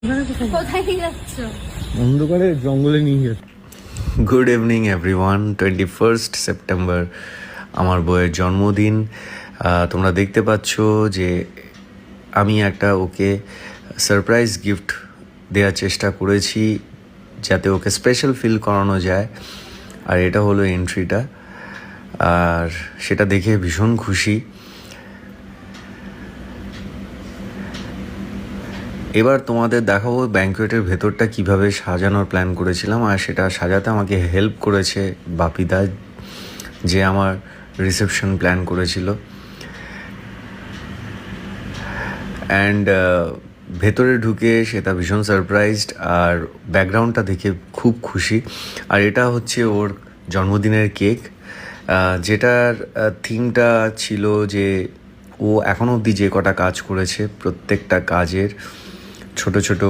কোথায় নিয়ে যাচ্ছ? অন্ধকারে জঙ্গলে নিয়ে যাচ্ছে। Good evening everyone. 21 সেপ্টেম্বর আমার বউয়ের জন্মদিন। তোমরা দেখতে পাচ্ছ যে আমি একটা ওকে সারপ্রাইজ গিফট দেওয়ার চেষ্টা করেছি যাতে ওকে স্পেশাল ফিল করানো যায়। আর এটা হলো এন্ট্রিটা, আর সেটা দেখে ভীষণ খুশি। এবার তোমাদের দেখাবো ব্যাঙ্কোয়েটের ভেতরটা কিভাবে সাজানোর প্ল্যান করেছিলাম, আর সেটা সাজাতে আমাকে হেল্প করেছে বাপিদা, যে আমার রিসেপশন প্ল্যান করেছিল। অ্যান্ড ভেতরে ঢুকে সেটা ভীষণ সারপ্রাইজড, আর ব্যাকগ্রাউন্ডটা দেখে খুব খুশি। আর এটা হচ্ছে ওর জন্মদিনের কেক, যেটার থিমটা ছিল যে ও এখনও অবধি যে কটা কাজ করেছে প্রত্যেকটা কাজের ছোট ছোট